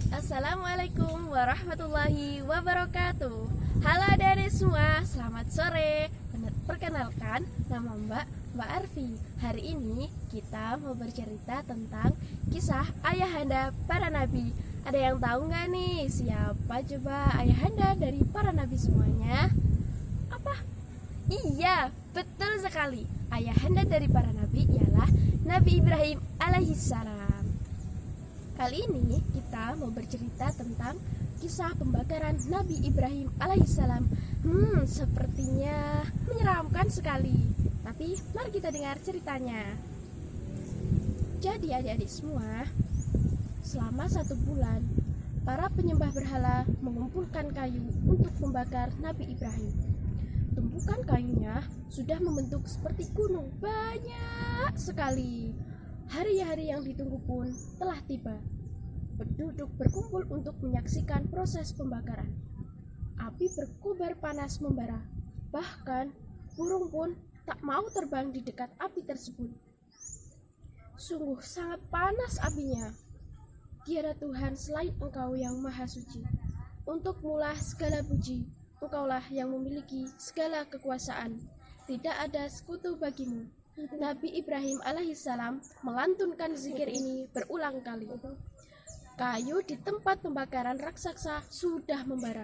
Assalamualaikum warahmatullahi wabarakatuh. Halo adik-adik semua, selamat sore. Perkenalkan, nama Mbak Arfi. Hari ini kita mau bercerita tentang kisah ayahanda para nabi. Ada yang tahu nggak nih siapa coba ayahanda dari para nabi semuanya? Apa? Iya, betul sekali. Ayahanda dari para nabi ialah Nabi Ibrahim alaihissalam. Kali ini kita mau bercerita tentang kisah pembakaran Nabi Ibrahim alaihissalam. Sepertinya menyeramkan sekali. Tapi mari kita dengar ceritanya. Jadi adik-adik semua, selama 1 bulan, para penyembah berhala mengumpulkan kayu untuk membakar Nabi Ibrahim. Tumpukan kayunya sudah membentuk seperti gunung, banyak sekali. Hari-hari yang ditunggu pun telah tiba. Penduduk berkumpul untuk menyaksikan proses pembakaran. Api berkobar panas membara. Bahkan burung pun tak mau terbang di dekat api tersebut. Sungguh sangat panas apinya. Tiada Tuhan selain Engkau yang Maha Suci. Untuk mula segala puji, Engkaulah yang memiliki segala kekuasaan. Tidak ada sekutu bagimu. Nabi Ibrahim alaihissalam melantunkan zikir ini berulang kali. Kayu di tempat pembakaran raksasa sudah membara.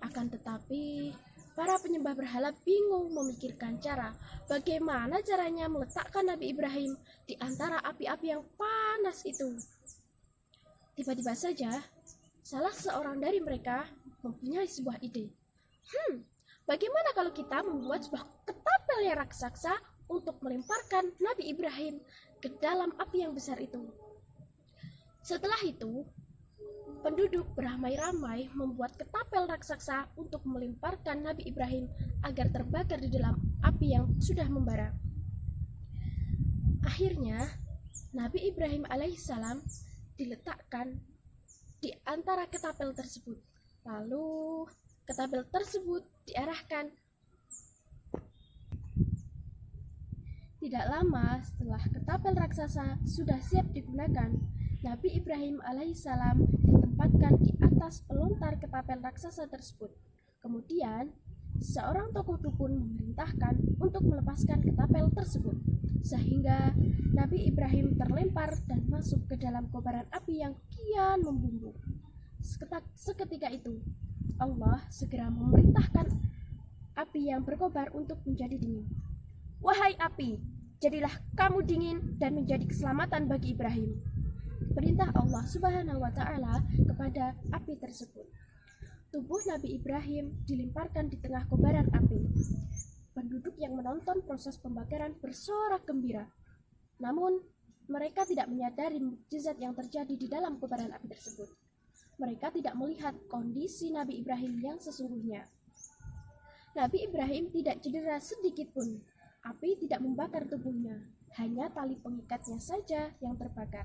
Akan tetapi, para penyembah berhala bingung memikirkan cara bagaimana caranya meletakkan Nabi Ibrahim di antara api-api yang panas itu. Tiba-tiba saja, salah seorang dari mereka mempunyai sebuah ide. Bagaimana kalau kita membuat sebuah ketapel yang raksasa untuk melemparkan Nabi Ibrahim ke dalam api yang besar itu? Setelah itu, penduduk beramai-ramai membuat ketapel raksasa untuk melemparkan Nabi Ibrahim agar terbakar di dalam api yang sudah membara. Akhirnya, Nabi Ibrahim alaihissalam diletakkan di antara ketapel tersebut. Lalu, ketapel tersebut diarahkan. Tidak lama setelah ketapel raksasa sudah siap digunakan, Nabi Ibrahim alaihissalam ditempatkan di atas pelontar ketapel raksasa tersebut. Kemudian, seorang tokoh dukun memerintahkan untuk melepaskan ketapel tersebut, sehingga Nabi Ibrahim terlempar dan masuk ke dalam kobaran api yang kian membumbung. Seketika itu, Allah segera memerintahkan api yang berkobar untuk menjadi dingin. Wahai api, jadilah kamu dingin dan menjadi keselamatan bagi Ibrahim. Perintah Allah Subhanahu wa Ta'ala kepada api tersebut. Tubuh Nabi Ibrahim dilemparkan di tengah kobaran api. Penduduk yang menonton proses pembakaran bersorak gembira. Namun, mereka tidak menyadari mukjizat yang terjadi di dalam kobaran api tersebut. Mereka tidak melihat kondisi Nabi Ibrahim yang sesungguhnya. Nabi Ibrahim tidak cedera sedikit pun. Api tidak membakar tubuhnya, hanya tali pengikatnya saja yang terbakar.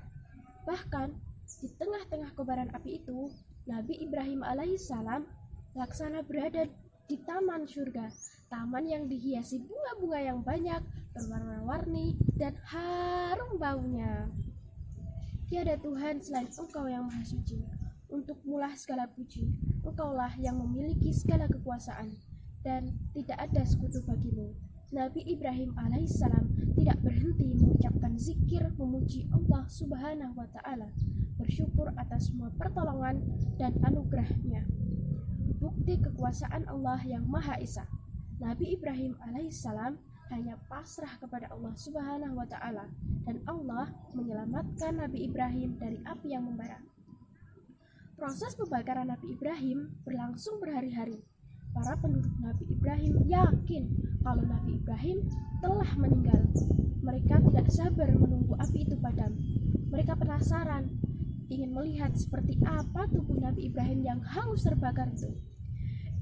Bahkan, di tengah-tengah kobaran api itu, Nabi Ibrahim alaihissalam laksana berada di taman surga, taman yang dihiasi bunga-bunga yang banyak, berwarna-warni, dan harum baunya. Tiada Tuhan selain Engkau yang Maha Suci. Untuk mula segala puji, Engkaulah yang memiliki segala kekuasaan, dan tidak ada sekutu bagimu. Nabi Ibrahim alaihissalam tidak berhenti mengucapkan zikir memuji Allah Subhanahu wa Ta'ala, bersyukur atas semua pertolongan dan anugerahnya. Bukti kekuasaan Allah yang Maha Esa. Nabi Ibrahim alaihissalam hanya pasrah kepada Allah Subhanahu wa Ta'ala, dan Allah menyelamatkan Nabi Ibrahim dari api yang membara. Proses pembakaran Nabi Ibrahim berlangsung berhari-hari. Para penduduk Nabi Ibrahim yakin kalau Nabi Ibrahim telah meninggal. Mereka tidak sabar menunggu api itu padam. Mereka penasaran, ingin melihat seperti apa tubuh Nabi Ibrahim yang hangus terbakar itu.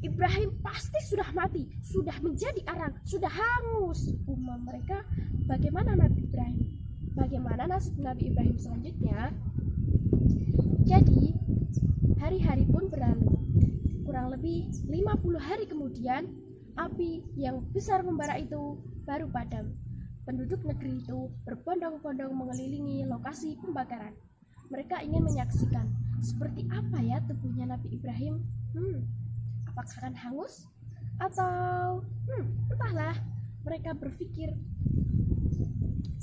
Ibrahim pasti sudah mati, sudah menjadi arang, sudah hangus. Umam mereka, bagaimana Nabi Ibrahim? Bagaimana nasib Nabi Ibrahim selanjutnya? Jadi, hari-hari pun berlalu. Kurang lebih 50 hari kemudian, api yang besar membara itu baru padam. Penduduk negeri itu berbondong-bondong mengelilingi lokasi pembakaran. Mereka ingin menyaksikan Seperti apa ya tubuhnya Nabi Ibrahim? Apakah akan hangus? Atau entahlah. Mereka berpikir.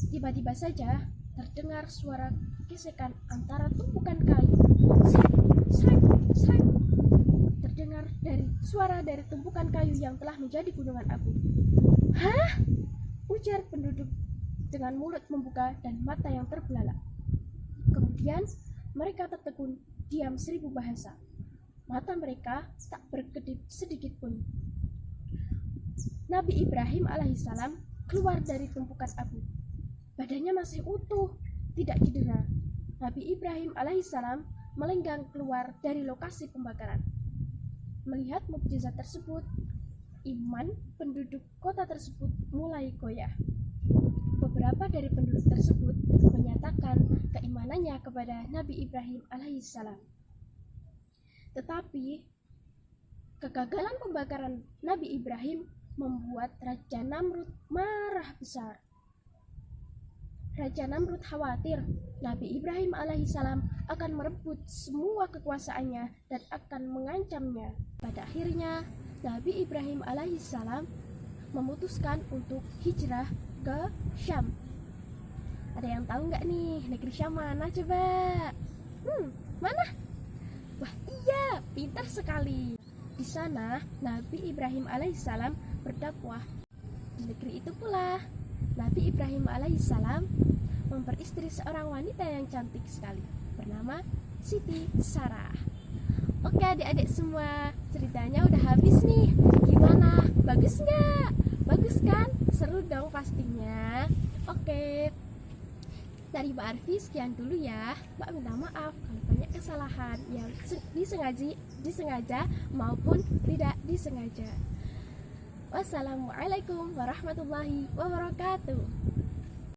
Tiba-tiba saja terdengar suara gesekan antara tumpukan kayu. Srek, srek. Terdengar suara dari tumpukan kayu yang telah menjadi gunungan abu. Hah? Ujar penduduk dengan mulut membuka dan mata yang terbelalak. Kemudian mereka tertegun diam 1000 bahasa. Mata mereka tak berkedip sedikit pun. Nabi Ibrahim alaihissalam keluar dari tumpukan abu. Badannya masih utuh, tidak cedera. Nabi Ibrahim alaihissalam melenggang keluar dari lokasi pembakaran. Melihat mukjizat tersebut, iman penduduk kota tersebut mulai goyah. Beberapa dari penduduk tersebut menyatakan keimanannya kepada Nabi Ibrahim alaihissalam. Tetapi kegagalan pembakaran Nabi Ibrahim membuat Raja Namrud marah besar. Raja Namrud khawatir Nabi Ibrahim alaihissalam akan merebut semua kekuasaannya dan akan mengancamnya. Pada akhirnya Nabi Ibrahim alaihissalam memutuskan untuk hijrah ke Syam. Ada yang tahu nggak nih negeri Syam mana coba? Mana? Wah iya, pintar sekali. Di sana Nabi Ibrahim alaihissalam berdakwah. Di negeri itu pula Nabi Ibrahim alaihissalam memperistri seorang wanita yang cantik sekali bernama Siti Sarah. Oke adik-adik semua, ceritanya udah habis nih. Gimana? Bagus nggak? Bagus kan? Seru dong pastinya. Oke, dari Mbak Arfi sekian dulu ya. Mbak minta maaf kalau banyak kesalahan yang disengaja maupun tidak disengaja. Wassalamualaikum warahmatullahi wabarakatuh.